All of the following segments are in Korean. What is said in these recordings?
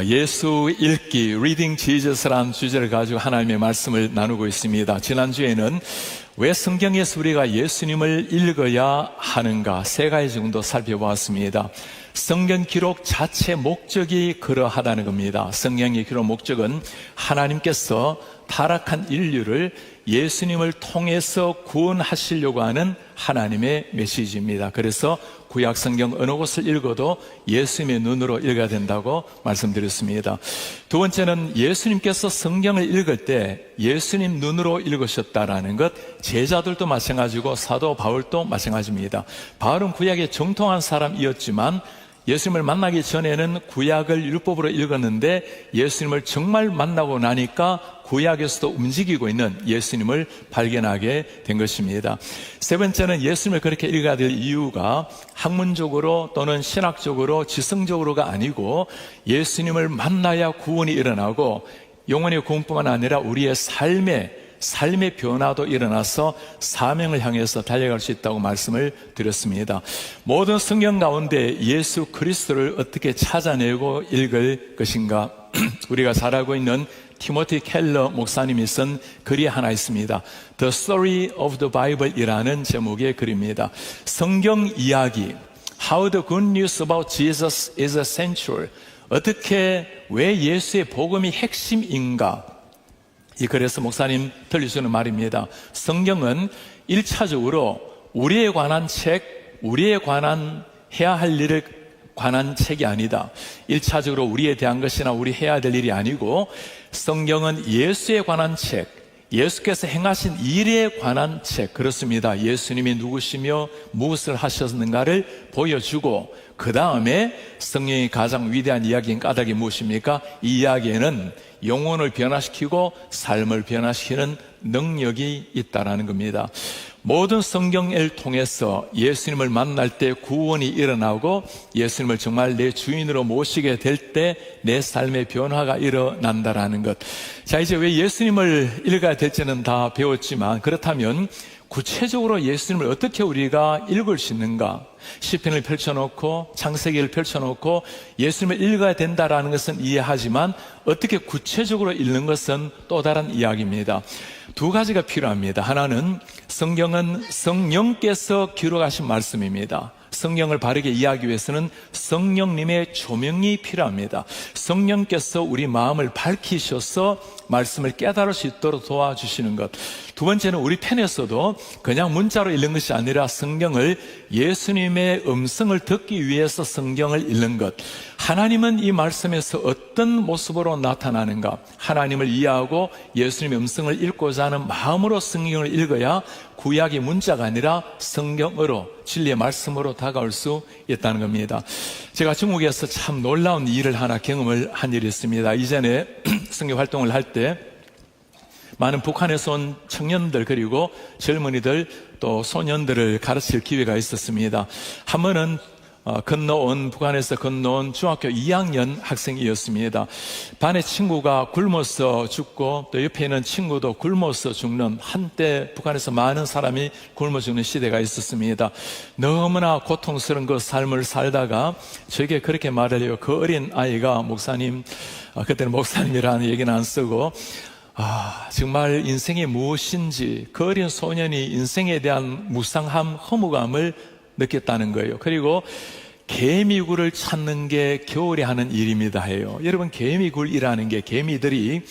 예수 읽기, Reading Jesus라는 주제를 가지고 하나님의 말씀을 나누고 있습니다. 지난주에는 왜 성경에서 우리가 예수님을 읽어야 하는가 세 가지 정도 살펴보았습니다. 성경 기록 자체 목적이 그러하다는 겁니다. 성경의 기록 목적은 하나님께서 타락한 인류를 예수님을 통해서 구원하시려고 하는 하나님의 메시지입니다. 그래서 구약 성경 어느 곳을 읽어도 예수님의 눈으로 읽어야 된다고 말씀드렸습니다. 두 번째는 예수님께서 성경을 읽을 때 예수님 눈으로 읽으셨다라는 것, 제자들도 마찬가지고 사도 바울도 마찬가지입니다. 바울은 구약에 정통한 사람이었지만 예수님을 만나기 전에는 구약을 율법으로 읽었는데 예수님을 정말 만나고 나니까 구약에서도 움직이고 있는 예수님을 발견하게 된 것입니다. 세 번째는 예수님을 그렇게 읽어야 될 이유가 학문적으로 또는 신학적으로 지성적으로가 아니고 예수님을 만나야 구원이 일어나고 영혼의 구원뿐만 아니라 우리의 삶의 변화도 일어나서 사명을 향해서 달려갈 수 있다고 말씀을 드렸습니다. 모든 성경 가운데 예수 그리스도를 어떻게 찾아내고 읽을 것인가? 우리가 잘 알고 있는 티모티 켈러 목사님이 쓴 글이 하나 있습니다. The Story of the Bible 이라는 제목의 글입니다. 성경 이야기, How the Good News about Jesus is Essential. 어떻게, 왜 예수의 복음이 핵심인가? 이 글에서 목사님 들려주는 말입니다. 성경은 1차적으로 우리에 관한 책, 우리에 관한 해야 할 일을 관한 책이 아니다. 1차적으로 우리에 대한 것이나 우리 해야 될 일이 아니고 성경은 예수에 관한 책, 예수께서 행하신 일에 관한 책, 그렇습니다. 예수님이 누구시며 무엇을 하셨는가를 보여주고 그 다음에 성경의 가장 위대한 이야기인 까닭이 무엇입니까? 이 이야기에는 영혼을 변화시키고 삶을 변화시키는 능력이 있다는 겁니다. 모든 성경을 통해서 예수님을 만날 때 구원이 일어나고 예수님을 정말 내 주인으로 모시게 될 때 내 삶의 변화가 일어난다라는 것. 자, 이제 왜 예수님을 읽어야 될지는 다 배웠지만 그렇다면 구체적으로 예수님을 어떻게 우리가 읽을 수 있는가? 시편을 펼쳐놓고 창세기를 펼쳐놓고 예수님을 읽어야 된다라는 것은 이해하지만 어떻게 구체적으로 읽는 것은 또 다른 이야기입니다. 두 가지가 필요합니다. 하나는 성경은 성령께서 기록하신 말씀입니다. 성경을 바르게 이해하기 위해서는 성령님의 조명이 필요합니다. 성령께서 우리 마음을 밝히셔서 말씀을 깨달을 수 있도록 도와주시는 것. 두 번째는 우리 편에서도 그냥 문자로 읽는 것이 아니라 성경을 예수님의 음성을 듣기 위해서 성경을 읽는 것. 하나님은 이 말씀에서 어떤 모습으로 나타나는가? 하나님을 이해하고 예수님의 음성을 읽고자 하는 마음으로 성경을 읽어야 구약의 문자가 아니라 성경으로, 진리의 말씀으로 다가올 수 있다는 겁니다. 제가 중국에서 참 놀라운 일을 하나 경험을 한 일이 있습니다. 이전에 선교 활동을 할 때 많은 북한에서 온 청년들 그리고 젊은이들 또 소년들을 가르칠 기회가 있었습니다. 한 번은 북한에서 건너온 중학교 2학년 학생이었습니다. 반의 친구가 굶어서 죽고 또 옆에 있는 친구도 굶어서 죽는, 한때 북한에서 많은 사람이 굶어 죽는 시대가 있었습니다. 너무나 고통스러운 그 삶을 살다가 저에게 그렇게 말을 해요. 그 어린 아이가 목사님, 그때는 목사님이라는 얘기는 안 쓰고 정말 인생이 무엇인지, 그 어린 소년이 인생에 대한 무상함, 허무감을 느꼈다는 거예요. 그리고 개미굴을 찾는 게 겨울에 하는 일입니다 해요. 여러분, 개미굴이라는 게 개미들이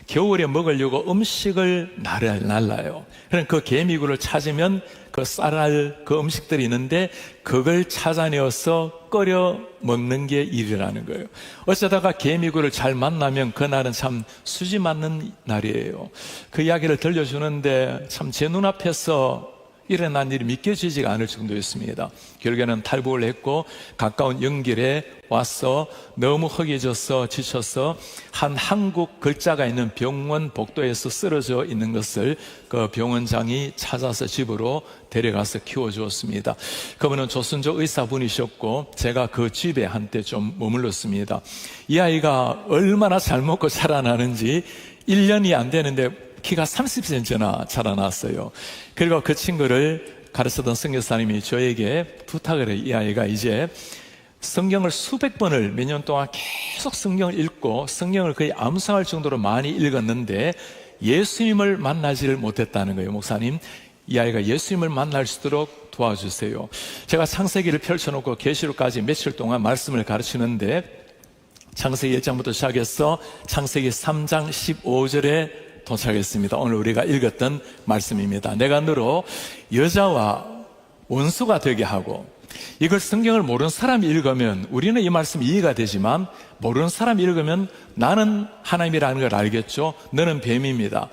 겨울에 먹으려고 음식을 날라요. 그럼 그 개미굴을 찾으면 그 쌀알, 그 음식들이 있는데 그걸 찾아내어서 끓여 먹는 게 일이라는 거예요. 어쩌다가 개미굴을 잘 만나면 그날은 참 수지 맞는 날이에요. 그 이야기를 들려주는데 참 제 눈앞에서 일어난 일이 믿겨지지가 않을 정도였습니다. 결국에는 탈북을 했고 가까운 연길에 와서 너무 허기져서 지쳐서 한 한국 글자가 있는 병원 복도에서 쓰러져 있는 것을 그 병원장이 찾아서 집으로 데려가서 키워주었습니다. 그분은 조선족 의사분이셨고 제가 그 집에 한때 좀 머물렀습니다. 이 아이가 얼마나 잘 먹고 자라나는지 1년이 안 되는데 키가 30cm나 자라났어요. 그리고 그 친구를 가르치던 선교사님이 저에게 부탁을 해요. 이 아이가 이제 성경을 수백 번을 몇 년 동안 계속 성경을 읽고 성경을 거의 암송할 정도로 많이 읽었는데 예수님을 만나지를 못했다는 거예요. 목사님, 이 아이가 예수님을 만날 수 있도록 도와주세요. 제가 창세기를 펼쳐놓고 계시록까지 며칠 동안 말씀을 가르치는데 창세기 1장부터 시작해서 창세기 3장 15절에 도착했습니다. 오늘 우리가 읽었던 말씀입니다. 내가 너로 여자와 원수가 되게 하고, 이걸 성경을 모르는 사람이 읽으면 우리는 이 말씀이 이해가 되지만 모르는 사람이 읽으면 나는 하나님이라는 걸 알겠죠. 너는 뱀입니다.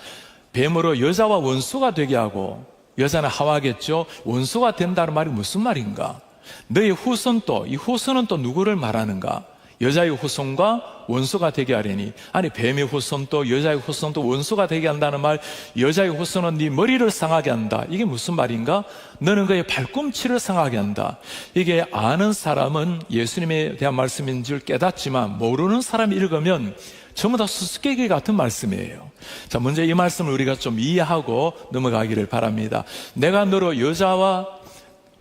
뱀으로 여자와 원수가 되게 하고, 여자는 하와겠죠. 원수가 된다는 말이 무슨 말인가? 너의 후손도, 이 후손은 또 누구를 말하는가? 여자의 후손과 원수가 되게 하려니. 아니, 뱀의 후손도 여자의 후손도 원수가 되게 한다는 말, 여자의 후손은 네 머리를 상하게 한다. 이게 무슨 말인가? 너는 그의 발꿈치를 상하게 한다. 이게 아는 사람은 예수님에 대한 말씀인 줄 깨닫지만 모르는 사람이 읽으면 전부 다 수수께끼 같은 말씀이에요. 자, 먼저 이 말씀을 우리가 좀 이해하고 넘어가기를 바랍니다. 내가 너로 여자와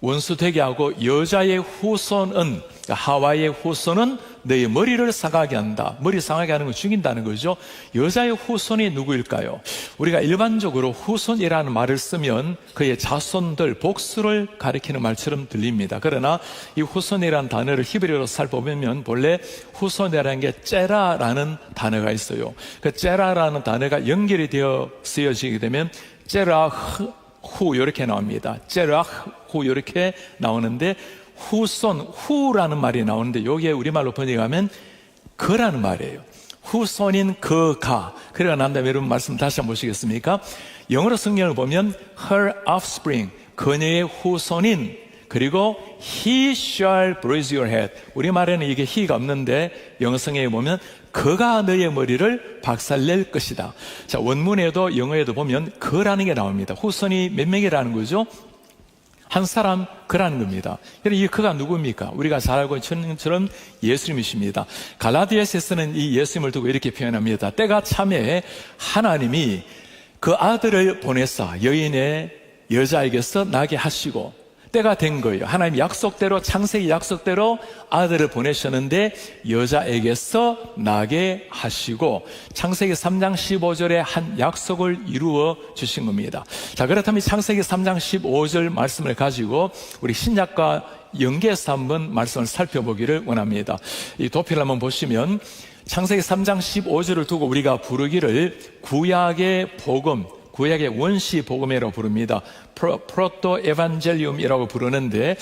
원수 되게 하고 여자의 후손은, 하와의 후손은 너의 머리를 상하게 한다. 머리 상하게 하는 건 죽인다는 거죠. 여자의 후손이 누구일까요? 우리가 일반적으로 후손이라는 말을 쓰면 그의 자손들, 복수를 가리키는 말처럼 들립니다. 그러나 이 후손이라는 단어를 히브리어로 살펴보면 본래 후손이라는 게 째라라는 단어가 있어요. 그 째라라는 단어가 연결이 되어 쓰여지게 되면 째라흐 후 이렇게 나옵니다. 째라후 이렇게 나오는데, 후손, 후라는 말이 나오는데 여기에 우리말로 번역하면 그라는 말이에요. 후손인 그가. 그래가 난 다음에 여러분 말씀 다시 한번 보시겠습니까? 영어로 성경을 보면 her offspring, 그녀의 후손인, 그리고 he shall bruise your head. 우리말에는 이게 he가 없는데 영어 성경에 보면 그가 너의 머리를 박살낼 것이다. 자, 원문에도 영어에도 보면 그라는 게 나옵니다. 후손이 몇 명이라는 거죠? 한 사람 그라는 겁니다. 이 그가 누굽니까? 우리가 잘 알고 있는 것처럼 예수님이십니다. 갈라디아서에서는 이 예수님을 두고 이렇게 표현합니다. 때가 참에 하나님이 그 아들을 보내사 여인의 여자에게서 나게 하시고, 때가 된 거예요. 하나님 약속대로, 창세기 약속대로 아들을 보내셨는데 여자에게서 나게 하시고 창세기 3장 15절에 한 약속을 이루어 주신 겁니다. 자, 그렇다면 창세기 3장 15절 말씀을 가지고 우리 신약과 연계해서 한번 말씀을 살펴보기를 원합니다. 이 도표를 한번 보시면 창세기 3장 15절을 두고 우리가 부르기를 구약의 복음, 구약의 원시 복음이라고 부릅니다. 프로토 에반젤리움이라고 부르는데,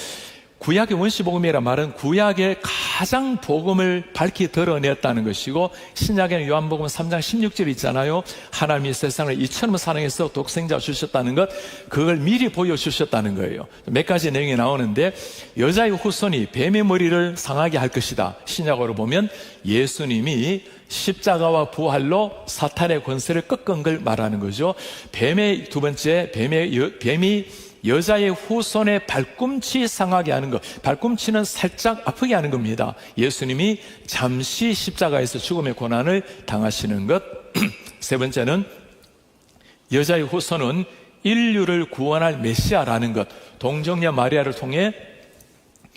구약의 원시 복음이라는 말은 구약의 가장 복음을 밝히 드러냈다는 것이고, 신약에는 요한복음 3장 16절 있잖아요. 하나님이 세상을 이처럼 사랑해서 독생자 주셨다는 것, 그걸 미리 보여주셨다는 거예요. 몇 가지 내용이 나오는데, 여자의 후손이 뱀의 머리를 상하게 할 것이다. 신약으로 보면 예수님이 십자가와 부활로 사탄의 권세를 꺾은 걸 말하는 거죠. 뱀의 두 번째, 뱀이 여자의 후손의 발꿈치 상하게 하는 것, 발꿈치는 살짝 아프게 하는 겁니다. 예수님이 잠시 십자가에서 죽음의 고난을 당하시는 것. 세 번째는 여자의 후손은 인류를 구원할 메시아라는 것, 동정녀 마리아를 통해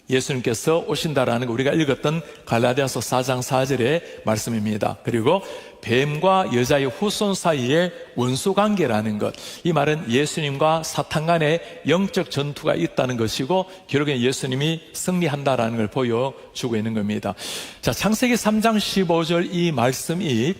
예수님께서 오신다라는 거 우리가 읽었던 갈라디아서 4장 4절의 말씀입니다. 그리고 뱀과 여자의 후손 사이에 원수관계라는 것, 이 말은 예수님과 사탄 간의 영적 전투가 있다는 것이고 결국엔 예수님이 승리한다라는 걸 보여주고 있는 겁니다. 자, 창세기 3장 15절 이 말씀이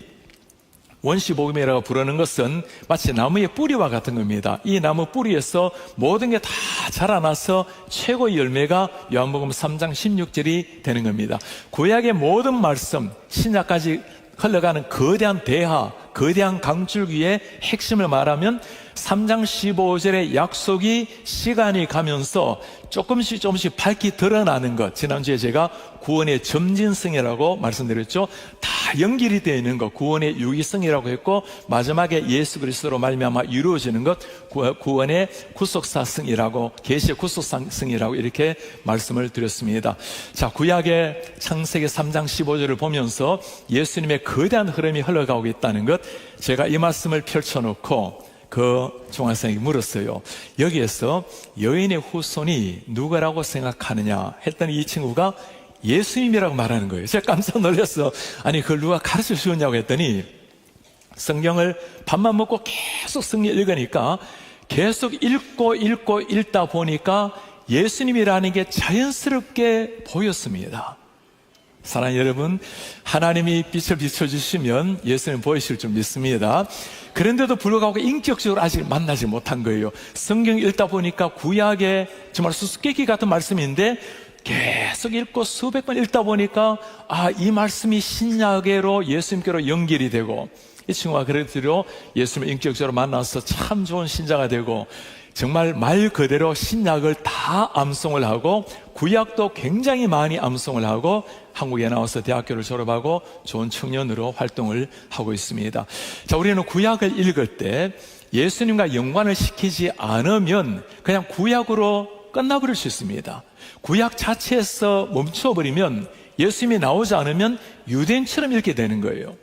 원시복음이라고 부르는 것은 마치 나무의 뿌리와 같은 겁니다. 이 나무 뿌리에서 모든 게 다 자라나서 최고의 열매가 요한복음 3장 16절이 되는 겁니다. 구약의 모든 말씀, 신약까지 흘러가는 거대한 대하, 거대한 강줄기의 핵심을 말하면 3장 15절의 약속이 시간이 가면서 조금씩 밝히 드러나는 것, 지난주에 제가 구원의 점진성이라고 말씀드렸죠. 다 연결이 되어 있는 것, 구원의 유기성이라고 했고, 마지막에 예수 그리스도로 말미암아 이루어지는 것, 구원의 구속사성이라고, 계시의 구속사성이라고 이렇게 말씀을 드렸습니다. 자, 구약의 창세기 3장 15절을 보면서 예수님의 거대한 흐름이 흘러가고 있다는 것, 제가 이 말씀을 펼쳐놓고 그 중학생이 물었어요. 여기에서 여인의 후손이 누구라고 생각하느냐 했더니 이 친구가 예수님이라고 말하는 거예요. 제가 깜짝 놀랐어. 아니, 그걸 누가 가르쳐 주었냐고 했더니 성경을 밥만 먹고 계속 성경 읽으니까 계속 읽고 읽다 보니까 예수님이라는 게 자연스럽게 보였습니다. 사랑하는 여러분, 하나님이 빛을 비춰주시면 예수님 보이실 줄 믿습니다. 그런데도 불구하고 인격적으로 아직 만나지 못한 거예요. 성경 읽다 보니까 구약의 정말 수수께끼 같은 말씀인데 계속 읽고 수백 번 읽다 보니까 이 말씀이 신약으로 예수님께로 연결이 되고, 이 친구가 그래도 예수님을 인격적으로 만나서 참 좋은 신자가 되고, 정말 말 그대로 신약을 다 암송을 하고 구약도 굉장히 많이 암송을 하고 한국에 나와서 대학교를 졸업하고 좋은 청년으로 활동을 하고 있습니다. 자, 우리는 구약을 읽을 때 예수님과 연관을 시키지 않으면 그냥 구약으로 끝나버릴 수 있습니다. 구약 자체에서 멈춰버리면, 예수님이 나오지 않으면 유대인처럼 읽게 되는 거예요.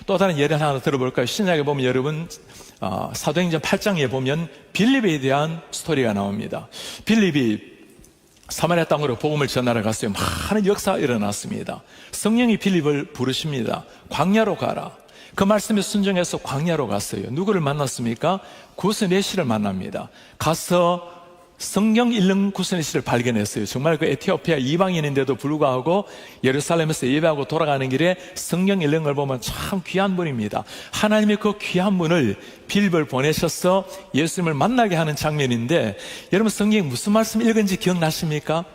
또 다른 예를 하나 들어볼까요? 신약에 보면 여러분, 사도행전 8장에 보면 빌립에 대한 스토리가 나옵니다. 빌립이 사마리아 땅으로 복음을 전하러 갔어요. 많은 역사가 일어났습니다. 성령이 빌립을 부르십니다. 광야로 가라. 그 말씀에 순종해서 광야로 갔어요. 누구를 만났습니까? 구스네시를 만납니다. 가서 성경 읽는 구스네시를 발견했어요. 정말 그 에티오피아 이방인인데도 불구하고 예루살렘에서 예배하고 돌아가는 길에 성경 읽는 걸 보면 참 귀한 분입니다. 하나님의 그 귀한 분을 빌립을 보내셔서 예수님을 만나게 하는 장면인데, 여러분 성경에 무슨 말씀 읽은지 기억나십니까?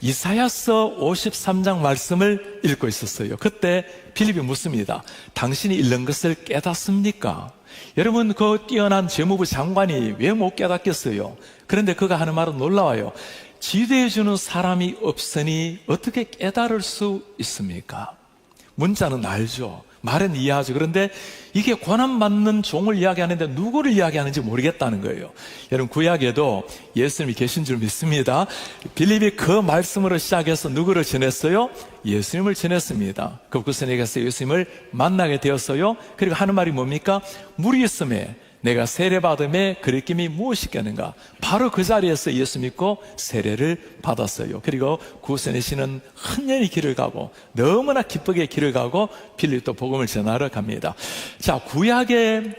이사야서 53장 말씀을 읽고 있었어요. 그때 빌립이 묻습니다. 당신이 읽는 것을 깨닫습니까? 여러분, 그 뛰어난 재무부 장관이 왜 못 깨닫겠어요? 그런데 그가 하는 말은 놀라워요. 지도해주는 사람이 없으니 어떻게 깨달을 수 있습니까? 문자는 알죠. 말은 이해하죠. 그런데 이게 권한받는 종을 이야기하는데 누구를 이야기하는지 모르겠다는 거예요. 여러분, 구약에도 예수님이 계신 줄 믿습니다. 빌립이 그 말씀으로 시작해서 누구를 전했어요? 예수님을 전했습니다. 그 구스네에서 예수님을 만나게 되었어요. 그리고 하는 말이 뭡니까? 물이 있음에 내가 세례받음에 그리낌이 무엇이겠는가? 바로 그 자리에서 예수 믿고 세례를 받았어요. 그리고 구스네시는 흔연히 길을 가고 너무나 기쁘게 길을 가고 빌립도 복음을 전하러 갑니다. 자, 구약의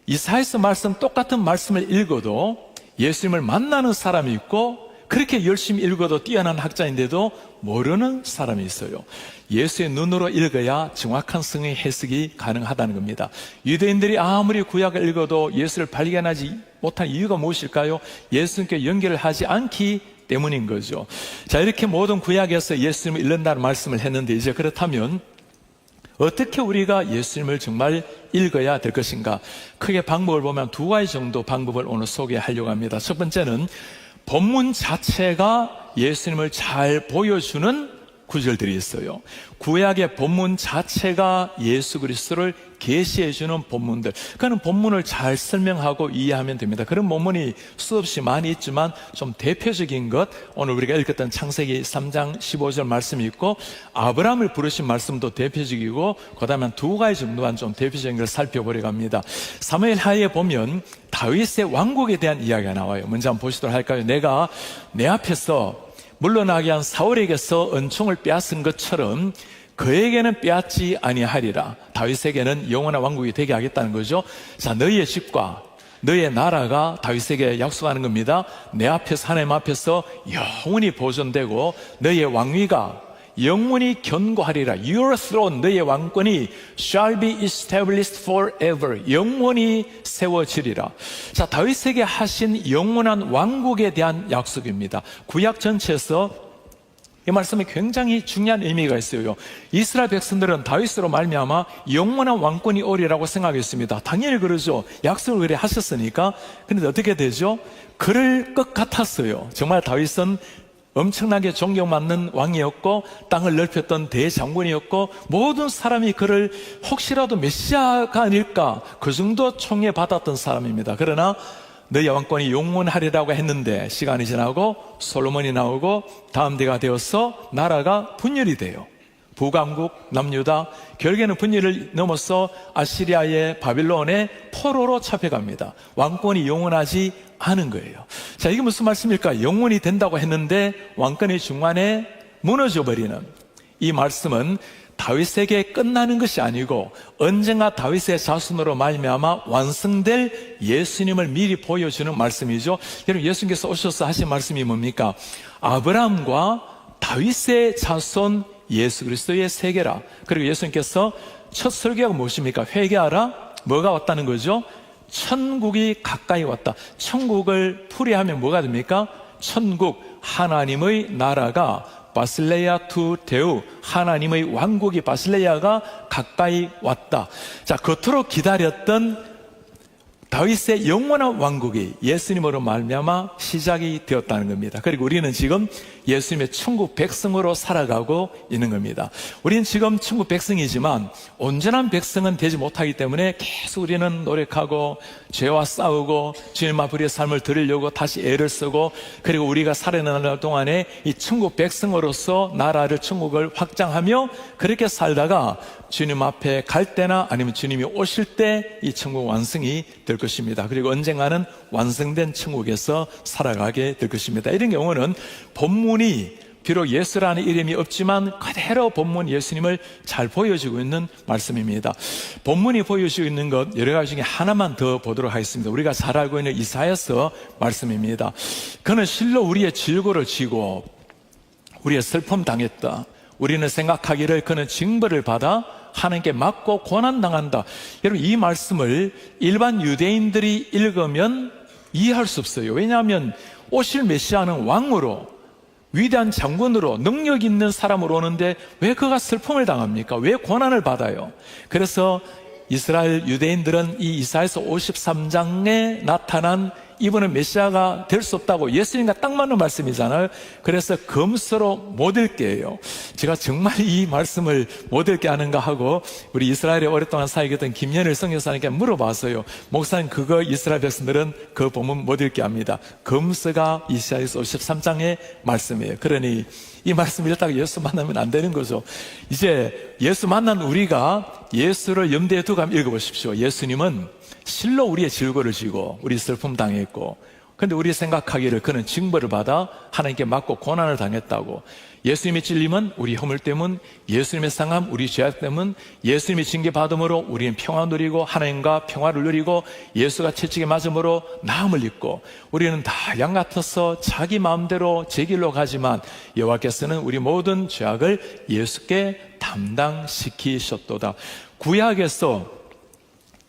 이사야서 말씀, 똑같은 말씀을 읽어도 예수님을 만나는 사람이 있고, 그렇게 열심히 읽어도 뛰어난 학자인데도 모르는 사람이 있어요. 예수의 눈으로 읽어야 정확한 성의 해석이 가능하다는 겁니다. 유대인들이 아무리 구약을 읽어도 예수를 발견하지 못한 이유가 무엇일까요? 예수님께 연결을 하지 않기 때문인 거죠. 자, 이렇게 모든 구약에서 예수님을 읽는다는 말씀을 했는데, 이제 그렇다면 어떻게 우리가 예수님을 정말 읽어야 될 것인가? 크게 방법을 보면 두 가지 정도 방법을 오늘 소개하려고 합니다. 첫 번째는 본문 자체가 예수님을 잘 보여주는 구절들이 있어요. 구약의 본문 자체가 예수 그리스도를 계시해주는 본문들, 그는 본문을 잘 설명하고 이해하면 됩니다. 그런 본문이 수없이 많이 있지만 좀 대표적인 것, 오늘 우리가 읽었던 창세기 3장 15절 말씀이 있고, 아브라함을 부르신 말씀도 대표적이고, 그 다음에 두 가지 정도만 좀 대표적인 걸 살펴보려고 합니다. 사무엘 하에 보면 다윗의 왕국에 대한 이야기가 나와요. 먼저 한번 보시도록 할까요? 내가 내 앞에서 물러나게 한 사울에게서 은총을 빼앗은 것처럼 그에게는 빼앗지 아니하리라. 다윗에게는 영원한 왕국이 되게 하겠다는 거죠. 자, 너희의 집과 너희의 나라가 다윗에게 약속하는 겁니다. 내 앞에서, 하나님 앞에서 영원히 보존되고 너희의 왕위가 영원히 견고하리라. Your throne, 너희의 왕권이 shall be established forever. 영원히 세워지리라. 자, 다윗에게 하신 영원한 왕국에 대한 약속입니다. 구약 전체에서 이 말씀에 굉장히 중요한 의미가 있어요. 이스라엘 백성들은 다윗으로 말미암아 영원한 왕권이 오리라고 생각했습니다. 당연히 그러죠. 약속을 그래 하셨으니까. 그런데 어떻게 되죠? 그럴 것 같았어요. 정말 다윗은 엄청나게 존경받는 왕이었고 땅을 넓혔던 대장군이었고, 모든 사람이 그를 혹시라도 메시아가 아닐까 그 정도 총애받았던 사람입니다. 그러나 너희 왕권이 영원하리라고 했는데 시간이 지나고 솔로몬이 나오고 다음 때가 되어서 나라가 분열이 돼요. 북왕국, 남유다, 결국에는 분열을 넘어서 아시리아의 바빌론의 포로로 잡혀갑니다. 왕권이 영원하지 않은 거예요. 자, 이게 무슨 말씀일까? 영원히 된다고 했는데 왕권의 중간에 무너져버리는 이 말씀은 다윗에게 끝나는 것이 아니고 언젠가 다윗의 자손으로 말미암아 완성될 예수님을 미리 보여주는 말씀이죠. 여러분, 예수님께서 오셔서 하신 말씀이 뭡니까? 아브라함과 다윗의 자손 예수 그리스도의 세계라. 그리고 예수님께서 첫 설교가 무엇입니까? 회개하라. 뭐가 왔다는 거죠? 천국이 가까이 왔다. 천국을 풀이하면 뭐가 됩니까? 천국, 하나님의 나라가 바실레아 투 데우, 하나님의 왕국이 바실레아가 가까이 왔다. 자, 그토록 기다렸던 다윗의 영원한 왕국이 예수님으로 말미암아 시작이 되었다는 겁니다. 그리고 우리는 지금 예수님의 천국 백성으로 살아가고 있는 겁니다. 우리는 지금 천국 백성이지만 온전한 백성은 되지 못하기 때문에 계속 우리는 노력하고 죄와 싸우고 주님 앞에 우리의 삶을 드리려고 다시 애를 쓰고, 그리고 우리가 살아가는 동안에 이 천국 백성으로서 나라를, 천국을 확장하며 그렇게 살다가 주님 앞에 갈 때나 아니면 주님이 오실 때 이 천국 완성이 될 것입니다. 그리고 언젠가는 완성된 천국에서 살아가게 될 것입니다. 이런 경우는 본문이 비록 예수라는 이름이 없지만 그대로 본문 예수님을 잘 보여주고 있는 말씀입니다. 본문이 보여주고 있는 것 여러 가지 중에 하나만 더 보도록 하겠습니다. 우리가 잘 알고 있는 이사야서 말씀입니다. 그는 실로 우리의 질고를 지고 우리의 슬픔 당했다. 우리는 생각하기를 그는 징벌을 받아 하나님께 맞고 고난당한다. 여러분, 이 말씀을 일반 유대인들이 읽으면 이해할 수 없어요. 왜냐하면 오실 메시아는 왕으로, 위대한 장군으로, 능력 있는 사람으로 오는데 왜 그가 슬픔을 당합니까? 왜 고난을 받아요? 그래서 이스라엘 유대인들은 이 이사야서 53장에 나타난 이분은 메시아가 될 수 없다고, 예수님과 딱 맞는 말씀이잖아요. 그래서 검수로 못 읽게 해요. 제가 정말 이 말씀을 못 읽게 하는가 하고 우리 이스라엘에 오랫동안 살겠던 김연일 선교사님께 물어봤어요. 목사님, 그거 이스라엘 백성들은 그 본문 못 읽게 합니다. 검수가 이사야서 53장의 말씀이에요. 그러니 이 말씀 읽다가 예수 만나면 안 되는 거죠. 이제 예수 만난 우리가 예수를 염두에 두고 한번 읽어보십시오. 예수님은 실로 우리의 질고를 지고 우리 슬픔 당했고, 그런데 우리 생각하기를 그는 징벌을 받아 하나님께 맞고 고난을 당했다고. 예수님의 찔림은 우리 허물 때문, 예수님의 상함 우리 죄악 때문, 예수님의 징계받음으로 우리는 평화 누리고 하나님과 평화를 누리고, 예수가 채찍에 맞음으로 나음을 입고, 우리는 다 양 같아서 자기 마음대로 제 길로 가지만 여호와께서는 우리 모든 죄악을 예수께 담당시키셨도다. 구약에서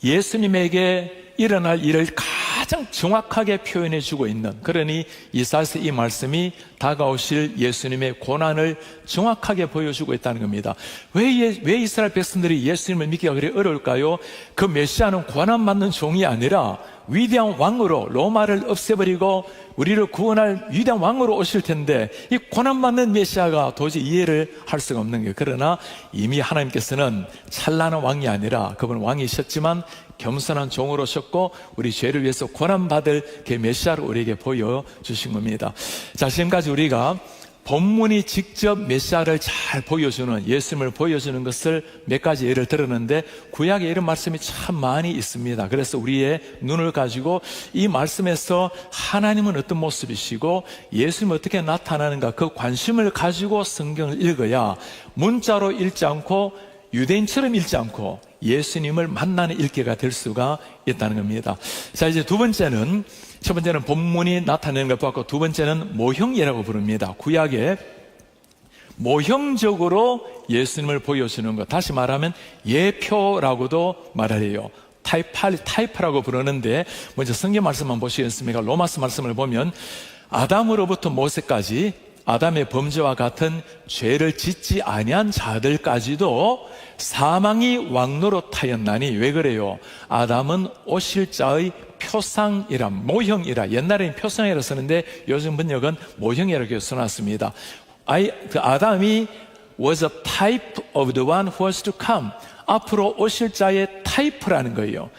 예수님에게 일어날 일을 가장 정확하게 표현해 주고 있는, 그러니 이사야서 이 말씀이 다가오실 예수님의 고난을 정확하게 보여주고 있다는 겁니다. 왜 이스라엘 백성들이 예수님을 믿기가 그리 어려울까요? 그 메시아는 고난받는 종이 아니라 위대한 왕으로 로마를 없애버리고 우리를 구원할 위대한 왕으로 오실 텐데 이 고난받는 메시아가 도저히 이해를 할 수가 없는 거예요. 그러나 이미 하나님께서는 찬란한 왕이 아니라, 그분은 왕이셨지만 겸손한 종으로 오셨고 우리 죄를 위해서 고난받을 그 메시아를 우리에게 보여주신 겁니다. 자, 지금까지 우리가 본문이 직접 메시아를 잘 보여주는, 예수님을 보여주는 것을 몇 가지 예를 들었는데 구약에 이런 말씀이 참 많이 있습니다. 그래서 우리의 눈을 가지고 이 말씀에서 하나님은 어떤 모습이시고 예수님은 어떻게 나타나는가, 그 관심을 가지고 성경을 읽어야 문자로 읽지 않고 유대인처럼 읽지 않고 예수님을 만나는 읽기가 될 수가 있다는 겁니다. 자, 이제 두 번째는, 첫 번째는 본문이 나타내는 걸 보았고, 두 번째는 모형이라고 부릅니다. 구약에 모형적으로 예수님을 보여주는 것, 다시 말하면 예표라고도 말을 해요. 타이프라고 부르는데, 먼저 성경 말씀만 보시겠습니까? 로마서 말씀을 보면 아담으로부터 모세까지 아담의 범죄와 같은 죄를 짓지 아니한 자들까지도 사망이 왕노릇하였나니, 왜 그래요? 아담은 오실 자의 표상이라, 모형이라, 옛날에는 표상이라 쓰는데 요즘 번역은 모형이라고 써놨습니다. 아담이 was a type of the one who was to come. 앞으로 오실 자의 타이프라는 거예요.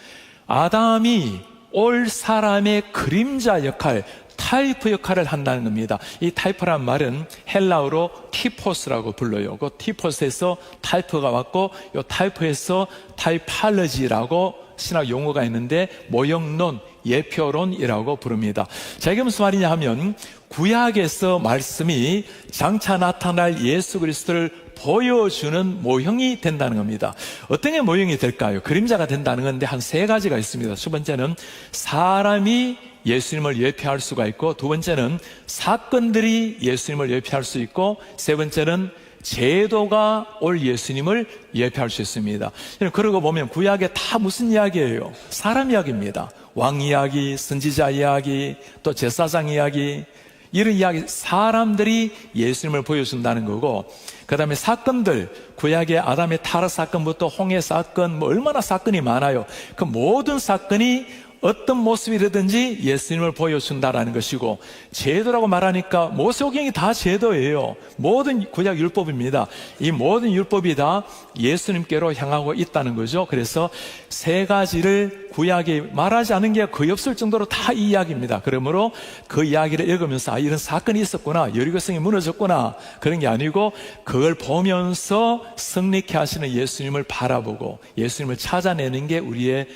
아담이 올 사람의 그림자 역할, 타이프 역할을 한다는 겁니다. 이 타이프란 말은 헬라어로 티포스라고 불러요. 그 티포스에서 타이프가 왔고, 이 타이프에서 타이팔러지라고 신학 용어가 있는데 모형론, 예표론이라고 부릅니다. 자, 이게 무슨 말이냐 하면 구약에서 말씀이 장차 나타날 예수 그리스도를 보여주는 모형이 된다는 겁니다. 어떤 게 모형이 될까요? 그림자가 된다는 건데 한 세 가지가 있습니다. 첫 번째는 사람이 예수님을 예표할 수가 있고, 두 번째는 사건들이 예수님을 예표할 수 있고, 세 번째는 제도가 올 예수님을 예표할 수 있습니다. 그러고 보면 구약에 다 무슨 이야기예요? 사람 이야기입니다. 왕 이야기, 선지자 이야기, 또 제사장 이야기, 이런 이야기, 사람들이 예수님을 보여준다는 거고, 그 다음에 사건들, 구약의 아담의 타락 사건부터 홍해 사건, 얼마나 사건이 많아요. 그 모든 사건이 어떤 모습이라든지 예수님을 보여준다라는 것이고, 제도라고 말하니까 모세오경이 다 제도예요. 모든 구약 율법입니다. 이 모든 율법이 다 예수님께로 향하고 있다는 거죠. 그래서 세 가지를 구약이 말하지 않은 게 거의 없을 정도로 다 이 이야기입니다. 그러므로 그 이야기를 읽으면서 이런 사건이 있었구나, 여리고성이 무너졌구나, 그런 게 아니고 그걸 보면서 성립케 하시는 예수님을 바라보고 예수님을 찾아내는 게 우리의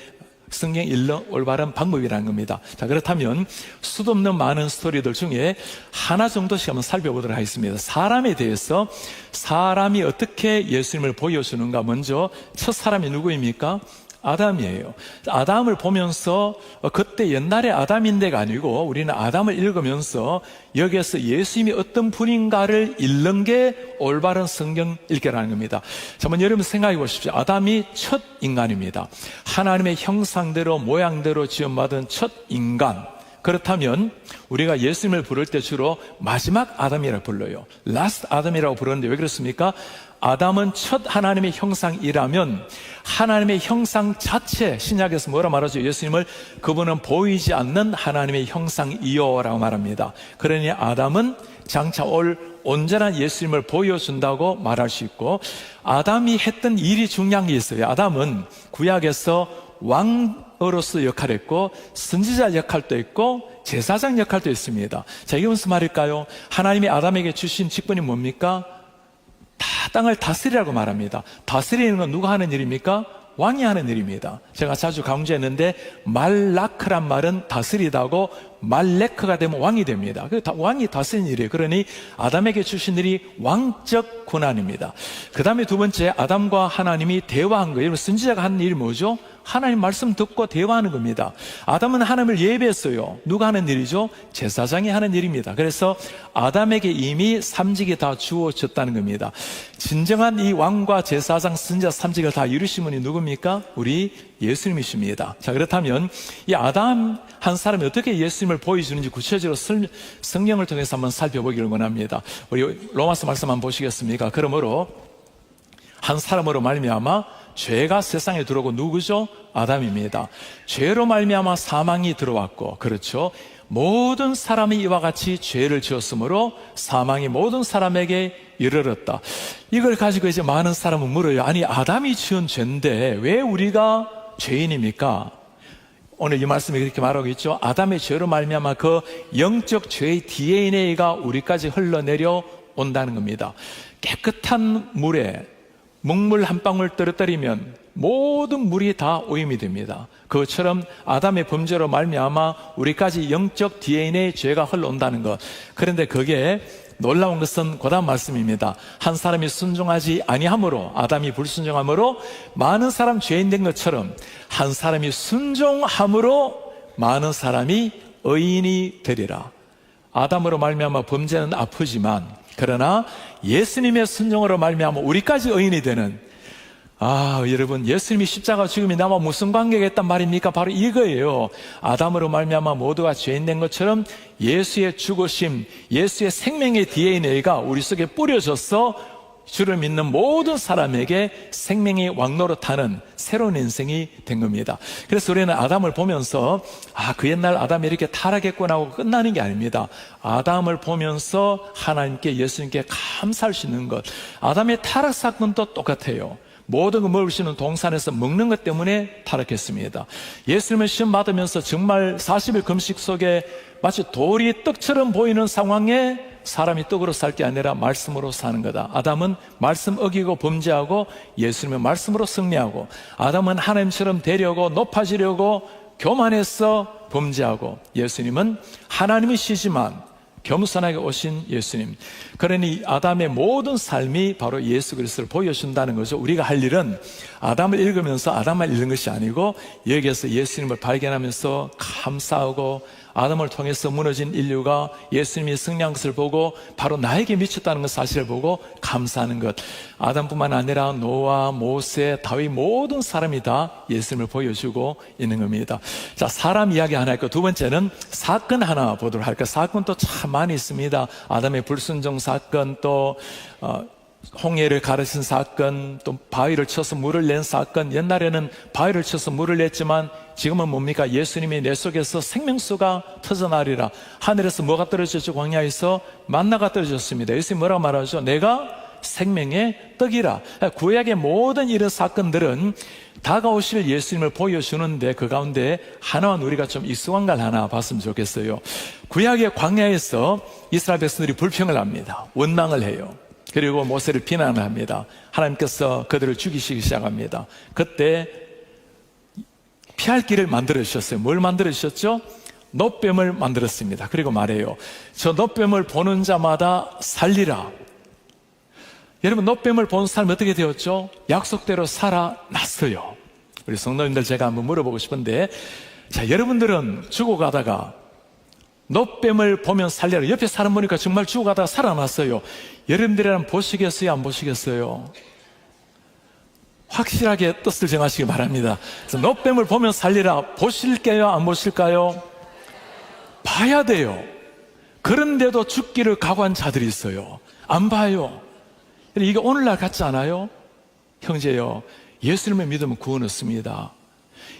성경 읽는 올바른 방법이라는 겁니다. 자, 그렇다면 수도 없는 많은 스토리들 중에 하나 정도씩 한번 살펴보도록 하겠습니다. 사람에 대해서, 사람이 어떻게 예수님을 보여주는가. 먼저 첫 사람이 누구입니까? 아담이에요. 아담을 보면서 그때 옛날의 아담인데가 아니고 우리는 아담을 읽으면서 여기에서 예수님이 어떤 분인가를 읽는 게 올바른 성경 읽기라는 겁니다. 자, 한번 여러분 생각해 보십시오. 아담이 첫 인간입니다. 하나님의 형상대로 모양대로 지음받은 첫 인간. 그렇다면 우리가 예수님을 부를 때 주로 마지막 아담이라고 불러요. 라스트 아담이라고 부르는데 왜 그렇습니까? 아담은 첫 하나님의 형상이라면 하나님의 형상 자체, 신약에서 뭐라 말하죠? 예수님을 그분은 보이지 않는 하나님의 형상이요라고 말합니다. 그러니 아담은 장차 올 온전한 예수님을 보여준다고 말할 수 있고, 아담이 했던 일이 중요한 게 있어요. 아담은 구약에서 왕으로서 역할을 했고, 선지자 역할도 했고, 제사장 역할도 했습니다. 자, 이게 무슨 말일까요? 하나님이 아담에게 주신 직분이 뭡니까? 다 땅을 다스리라고 말합니다. 다스리는 건 누가 하는 일입니까? 왕이 하는 일입니다. 제가 자주 강조했는데 말라크란 말은 다스리다고, 말레크가 되면 왕이 됩니다. 왕이 다스리는 일이에요. 그러니 아담에게 주신 일이 왕적 권한입니다. 그 다음에 두 번째, 아담과 하나님이 대화한 거예요. 선지자가 하는 일이 뭐죠? 하나님 말씀 듣고 대화하는 겁니다. 아담은 하나님을 예배했어요. 누가 하는 일이죠? 제사장이 하는 일입니다. 그래서 아담에게 이미 삼직이 다 주어졌다는 겁니다. 진정한 이 왕과 제사장, 선지자 삼직을 다 이루신 분이 누굽니까? 우리 예수님이십니다. 자, 그렇다면 이 아담 한 사람이 어떻게 예수님을 보여주는지 구체적으로 성경을 통해서 한번 살펴보기를 원합니다. 우리 로마서 말씀 한번 보시겠습니까? 그러므로 한 사람으로 말미암아 죄가 세상에 들어오고, 누구죠? 아담입니다. 죄로 말미암아 사망이 들어왔고, 그렇죠? 모든 사람이 이와 같이 죄를 지었으므로 사망이 모든 사람에게 이르렀다. 이걸 가지고 이제 많은 사람은 물어요. 아니, 아담이 지은 죄인데 왜 우리가 죄인입니까? 오늘 이 말씀이 그렇게 말하고 있죠. 아담의 죄로 말미암아 그 영적 죄의 DNA가 우리까지 흘러내려 온다는 겁니다. 깨끗한 물에 먹물 한 방울 떨어뜨리면 모든 물이 다 오염이 됩니다. 그것처럼 아담의 범죄로 말미암아 우리까지 영적 DNA 죄가 흘러온다는 것. 그런데 그게 놀라운 것은 그다음 말씀입니다. 한 사람이 순종하지 아니함으로, 아담이 불순종함으로 많은 사람 죄인 된 것처럼 한 사람이 순종함으로 많은 사람이 의인이 되리라. 아담으로 말미암아 범죄는 아프지만, 그러나 예수님의 순종으로 말미암아 우리까지 의인이 되는, 여러분, 예수님이 십자가 죽음이 나와 무슨 관계가 있단 말입니까? 바로 이거예요. 아담으로 말미암아 모두가 죄인 된 것처럼 예수의 죽으심, 예수의 생명의 DNA가 우리 속에 뿌려져서 주를 믿는 모든 사람에게 생명의 왕노릇하는 새로운 인생이 된 겁니다. 그래서 우리는 아담을 보면서 그 옛날 아담이 이렇게 타락했구나 하고 끝나는 게 아닙니다. 아담을 보면서 하나님께, 예수님께 감사할 수 있는 것. 아담의 타락 사건도 똑같아요. 모든 걸 먹을 수 있는 동산에서 먹는 것 때문에 타락했습니다. 예수님을 시험 받으면서 정말 40일 금식 속에 마치 돌이 떡처럼 보이는 상황에 사람이 떡으로 살 게 아니라 말씀으로 사는 거다. 아담은 말씀 어기고 범죄하고 예수님의 말씀으로 승리하고, 아담은 하나님처럼 되려고 높아지려고 교만해서 범죄하고 예수님은 하나님이시지만 겸손하게 오신 예수님. 그러니 아담의 모든 삶이 바로 예수 그리스도를 보여준다는 거죠. 우리가 할 일은 아담을 읽으면서 아담만 읽는 것이 아니고 여기에서 예수님을 발견하면서 감사하고 아담을 통해서 무너진 인류가 예수님이 승리한 것을 보고 바로 나에게 미쳤다는 것 사실을 보고 감사하는 것. 아담뿐만 아니라 노아, 모세, 다윗 모든 사람이 다 예수님을 보여주고 있는 겁니다. 자, 사람 이야기 하나 있고 두 번째는 사건 하나 보도록 할까요? 사건도 참 많이 있습니다. 아담의 불순종 사건, 또 홍해를 가르친 사건, 또 바위를 쳐서 물을 낸 사건. 옛날에는 바위를 쳐서 물을 냈지만 지금은 뭡니까? 예수님이 내 속에서 생명수가 터져나리라. 하늘에서 뭐가 떨어졌죠? 광야에서 만나가 떨어졌습니다. 예수님이 뭐라고 말하죠? 내가 생명의 떡이라. 구약의 모든 이런 사건들은 다가오실 예수님을 보여주는데 그 가운데 하나만 우리가 좀 익숙한 걸 하나 봤으면 좋겠어요. 구약의 광야에서 이스라엘 백성들이 불평을 합니다. 원망을 해요. 그리고 모세를 비난을 합니다. 하나님께서 그들을 죽이시기 시작합니다. 그때 피할 길을 만들어 주셨어요. 뭘 만들어 주셨죠? 놋뱀을 만들었습니다. 그리고 말해요. 저 놋뱀을 보는 자마다 살리라. 여러분, 놋뱀을 본 사람이 어떻게 되었죠? 약속대로 살아났어요. 우리 성도님들 제가 한번 물어보고 싶은데, 자, 여러분들은 죽어가다가 놋뱀을 보면 살려라. 옆에 사람 보니까 정말 죽어가다가 살아났어요. 여러분들이랑 보시겠어요? 안 보시겠어요? 확실하게 뜻을 정하시기 바랍니다. 그래서 놋뱀을 보면 살리라. 보실게요? 안 보실까요? 봐야 돼요. 그런데도 죽기를 각오한 자들이 있어요. 안 봐요. 이게 오늘날 같지 않아요? 형제요, 예수님을 믿으면 구원 없습니다.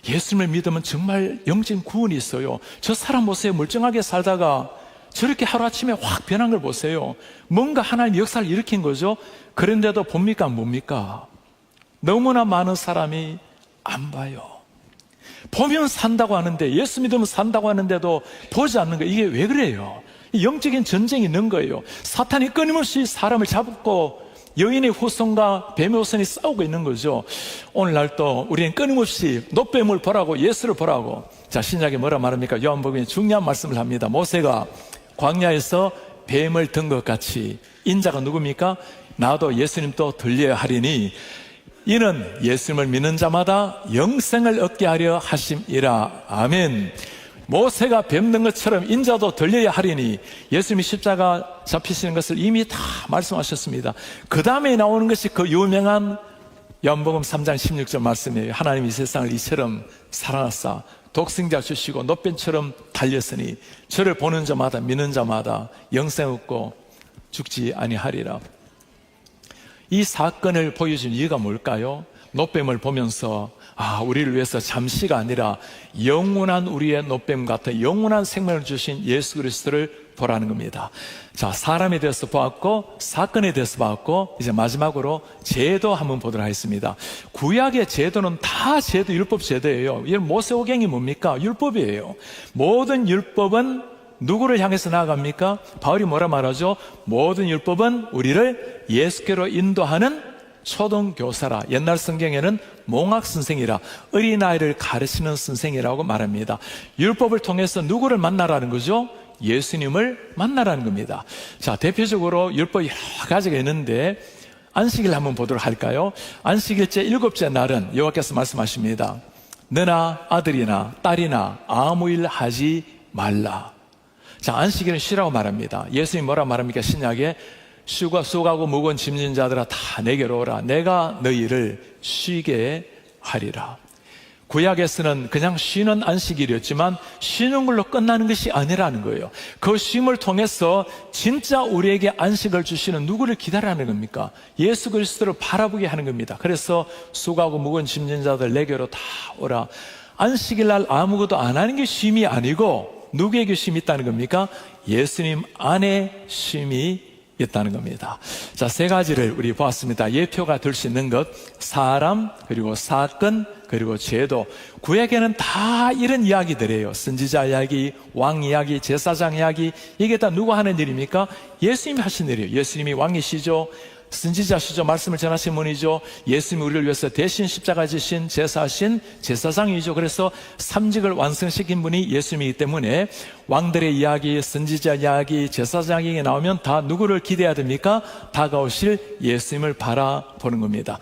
예수님을 믿으면 정말 영적인 구원이 있어요. 저 사람 보세요. 멀쩡하게 살다가 저렇게 하루아침에 확 변한 걸 보세요. 뭔가 하나님 역사를 일으킨 거죠. 그런데도 봅니까 안 봅니까? 너무나 많은 사람이 안 봐요. 보면 산다고 하는데, 예수 믿으면 산다고 하는데도 보지 않는 거예요. 이게 왜 그래요? 영적인 전쟁이 있는 거예요. 사탄이 끊임없이 사람을 잡고 여인의 후손과 뱀의 후손이 싸우고 있는 거죠. 오늘날 또 우리는 끊임없이 놋뱀을 보라고, 예수를 보라고. 자, 신약에 뭐라 말합니까? 요한복음에 중요한 말씀을 합니다. 모세가 광야에서 뱀을 든 것 같이 인자가 누굽니까? 나도 예수님도 들려야 하리니 이는 예수님을 믿는 자마다 영생을 얻게 하려 하심이라. 아멘. 모세가 뱀든 것처럼 인자도 들려야 하리니, 예수님이 십자가 잡히시는 것을 이미 다 말씀하셨습니다. 그 다음에 나오는 것이 그 유명한 요한복음 3장 16절 말씀이에요. 하나님이 이 세상을 이처럼 사랑하사 독생자 주시고 놋뱀처럼 달렸으니 저를 보는 자마다 믿는 자마다 영생 얻고 죽지 아니하리라. 이 사건을 보여준 이유가 뭘까요? 놋뱀을 보면서 우리를 위해서 잠시가 아니라 영원한 우리의 놋뱀 같은 영원한 생명을 주신 예수 그리스도를 보라는 겁니다. 자, 사람에 대해서 보았고 사건에 대해서 보았고 이제 마지막으로 제도 한번 보도록 하겠습니다. 구약의 제도는 다 제도, 율법 제도예요. 이 모세오경이 뭡니까? 율법이에요. 모든 율법은 누구를 향해서 나아갑니까? 바울이 뭐라 말하죠? 모든 율법은 우리를 예수께로 인도하는 초등교사라. 옛날 성경에는 몽학선생이라, 어린아이를 가르치는 선생이라고 말합니다. 율법을 통해서 누구를 만나라는 거죠? 예수님을 만나라는 겁니다. 자, 대표적으로 율법이 여러 가지가 있는데 안식일 한번 보도록 할까요? 안식일째 7째 날은 여호와께서 말씀하십니다. 너나 아들이나 딸이나 아무 일 하지 말라. 자, 안식일은 쉬라고 말합니다. 예수님이 뭐라 말합니까? 신약에 수고하고 무거운 짐진 자들아 다 내게로 오라. 내가 너희를 쉬게 하리라. 구약에서는 그냥 쉬는 안식일이었지만 쉬는 걸로 끝나는 것이 아니라는 거예요. 그 쉼을 통해서 진짜 우리에게 안식을 주시는 누구를 기다리는 겁니까? 예수 그리스도를 바라보게 하는 겁니다. 그래서 수고하고 무거운 짐진 자들 내게로 다 오라. 안식일 날 아무것도 안 하는 게 쉼이 아니고 누구에게 쉼이 있다는 겁니까? 예수님 안에 쉼이 있다는 겁니다. 자, 세 가지를 우리 보았습니다. 예표가 될 수 있는 것, 사람, 그리고 사건, 그리고 제도. 구약에는 다 이런 이야기들이에요. 선지자 이야기, 왕 이야기, 제사장 이야기. 이게 다 누가 하는 일입니까? 예수님이 하신 일이에요. 예수님이 왕이시죠. 선지자시죠. 말씀을 전하신 분이죠. 예수님이 우리를 위해서 대신 십자가 지신 제사하신 제사장이죠. 그래서 삼직을 완성시킨 분이 예수님이기 때문에 왕들의 이야기, 선지자 이야기, 제사장 이야기 나오면 다 누구를 기대해야 됩니까? 다가오실 예수님을 바라보는 겁니다.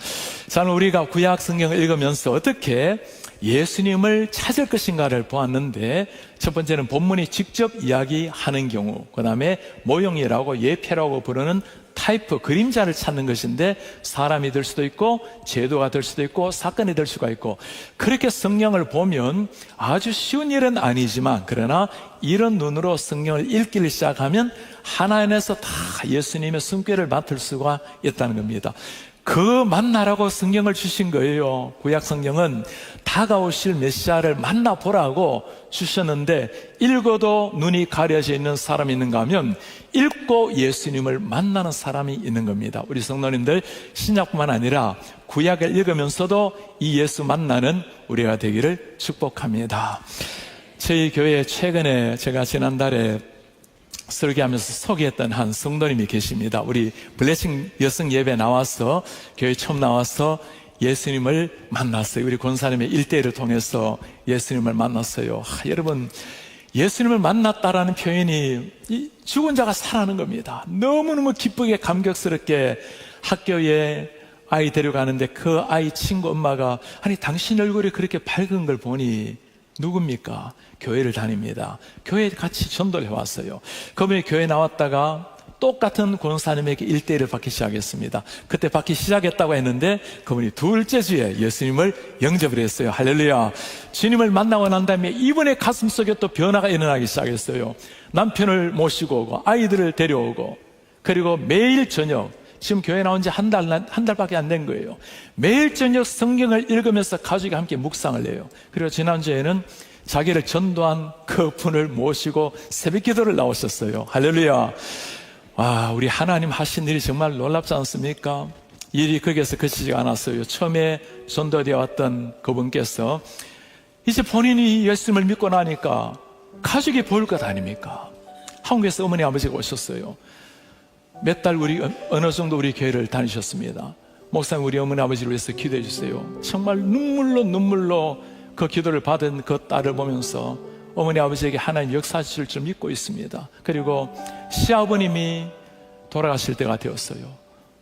저는 우리가 구약 성경을 읽으면서 어떻게 예수님을 찾을 것인가를 보았는데, 첫 번째는 본문이 직접 이야기하는 경우, 그 다음에 모형이라고 예표라고 부르는 타이프, 그림자를 찾는 것인데, 사람이 될 수도 있고 제도가 될 수도 있고 사건이 될 수가 있고, 그렇게 성경을 보면 아주 쉬운 일은 아니지만, 그러나 이런 눈으로 성경을 읽기를 시작하면 하나님에서 다 예수님의 숨결을 맡을 수가 있다는 겁니다. 그 만나라고 성경을 주신 거예요. 구약 성경은 다가오실 메시아를 만나보라고 주셨는데, 읽어도 눈이 가려져 있는 사람이 있는가 하면 읽고 예수님을 만나는 사람이 있는 겁니다. 우리 성도님들, 신약뿐만 아니라 구약을 읽으면서도 이 예수 만나는 우리가 되기를 축복합니다. 저희 교회에 최근에 제가 지난달에 설교하면서 소개했던 한 성도님이 계십니다. 우리 블레싱 여성 예배 나와서, 교회 처음 나와서 예수님을 만났어요. 우리 권사님의 일대를 통해서 예수님을 만났어요. 여러분, 예수님을 만났다라는 표현이 죽은 자가 살아나는 겁니다. 너무너무 기쁘게 감격스럽게 학교에 아이 데려가는데, 그 아이 친구 엄마가, 아니 당신 얼굴이 그렇게 밝은 걸 보니 누굽니까? 교회를 다닙니다. 교회에 같이 전도를 해왔어요. 그분이 교회 나왔다가 똑같은 권사님에게 1대1을 받기 시작했습니다. 그때 받기 시작했다고 했는데, 그분이 둘째 주에 예수님을 영접을 했어요. 할렐루야. 주님을 만나고 난 다음에 이분의 가슴 속에 또 변화가 일어나기 시작했어요. 남편을 모시고 오고 아이들을 데려오고, 그리고 매일 저녁, 지금 교회 나온 지 한 달밖에 안 된 거예요. 매일 저녁 성경을 읽으면서 가족이 함께 묵상을 해요. 그리고 지난주에는 자기를 전도한 그분을 모시고 새벽 기도를 나오셨어요. 할렐루야. 와, 우리 하나님 하신 일이 정말 놀랍지 않습니까? 일이 거기에서 그치지 않았어요. 처음에 전도되어 왔던 그분께서 이제 본인이 예수님을 믿고 나니까 가족이 보일 것 아닙니까? 한국에서 어머니 아버지가 오셨어요. 몇 달 어느 정도 우리 교회를 다니셨습니다. 목사님, 우리 어머니 아버지를 위해서 기도해 주세요. 정말 눈물로 그 기도를 받은 그 딸을 보면서 어머니 아버지에게 하나님 역사하실 줄 믿고 있습니다. 그리고 시아버님이 돌아가실 때가 되었어요.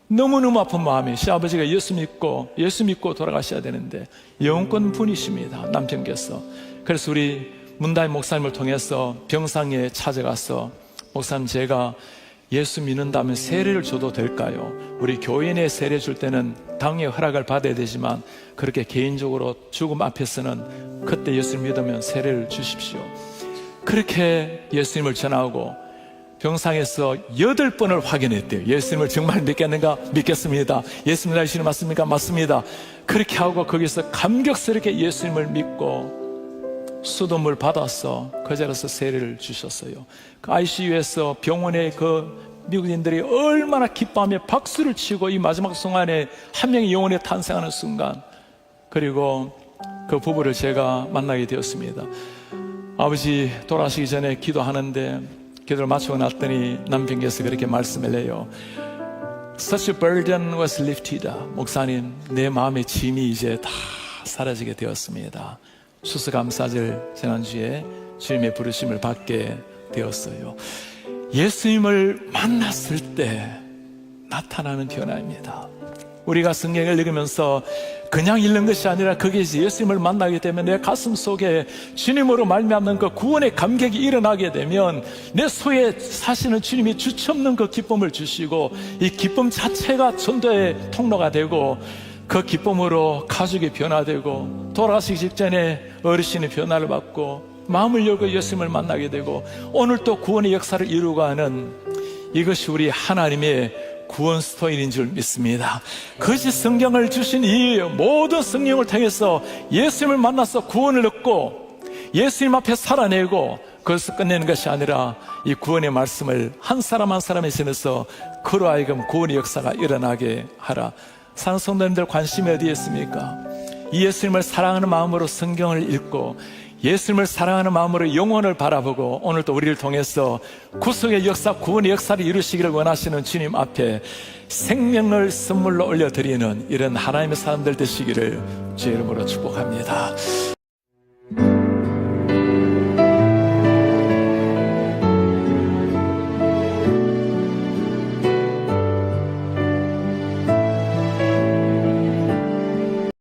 너무너무 아픈 마음에, 시아버지가 예수 믿고 돌아가셔야 되는데 영권 분이십니다, 남편께서. 그래서 우리 문다임 목사님을 통해서 병상에 찾아가서, 목사님, 제가 예수 믿는다면 세례를 줘도 될까요? 우리 교인의 세례 줄 때는 당의 허락을 받아야 되지만, 그렇게 개인적으로 죽음 앞에서는 그때 예수를 믿으면 세례를 주십시오. 그렇게 예수님을 전하고 병상에서 8번을 확인했대요. 예수님을 정말 믿겠는가? 믿겠습니다. 예수님 나시는 맞습니까? 맞습니다. 그렇게 하고 거기서 감격스럽게 예수님을 믿고 수돗물 받아서 그 자리에서 세례를 주셨어요. 그 ICU에서 병원에 그 미국인들이 얼마나 기뻐하며 박수를 치고 이 마지막 순간에 한 명의 영혼이 탄생하는 순간, 그리고 그 부부를 제가 만나게 되었습니다. 아버지 돌아가시기 전에 기도하는데, 기도를 마치고 났더니 남편께서 그렇게 말씀을 해요. Such a burden was lifted. 목사님, 내 마음의 짐이 이제 다 사라지게 되었습니다. 추수감사절 지난주에 주님의 부르심을 받게 되었어요. 예수님을 만났을 때 나타나는 변화입니다. 우리가 성경을 읽으면서 그냥 읽는 것이 아니라 거기에서 예수님을 만나게 되면 내 가슴 속에 주님으로 말미암는 그 구원의 감격이 일어나게 되면 내 속에 사시는 주님이 주체없는 그 기쁨을 주시고, 이 기쁨 자체가 전도의 통로가 되고, 그 기쁨으로 가족이 변화되고, 돌아가시기 직전에 어르신이 변화를 받고 마음을 열고 예수님을 만나게 되고, 오늘 또 구원의 역사를 이루고 하는, 이것이 우리 하나님의 구원 스토리인 줄 믿습니다. 그것이 성경을 주신 이유예요. 모든 성경을 통해서 예수님을 만나서 구원을 얻고 예수님 앞에 살아내고, 그것을 끝내는 것이 아니라 이 구원의 말씀을 한 사람 한 사람에 전해서 그로 하여금 구원의 역사가 일어나게 하라. 사는 성도님들 관심이 어디에 있습니까? 이 예수님을 사랑하는 마음으로 성경을 읽고 예수님을 사랑하는 마음으로 영혼을 바라보고 오늘도 우리를 통해서 구속의 역사, 구원의 역사를 이루시기를 원하시는 주님 앞에 생명을 선물로 올려드리는 이런 하나님의 사람들 되시기를 주의 이름으로 축복합니다.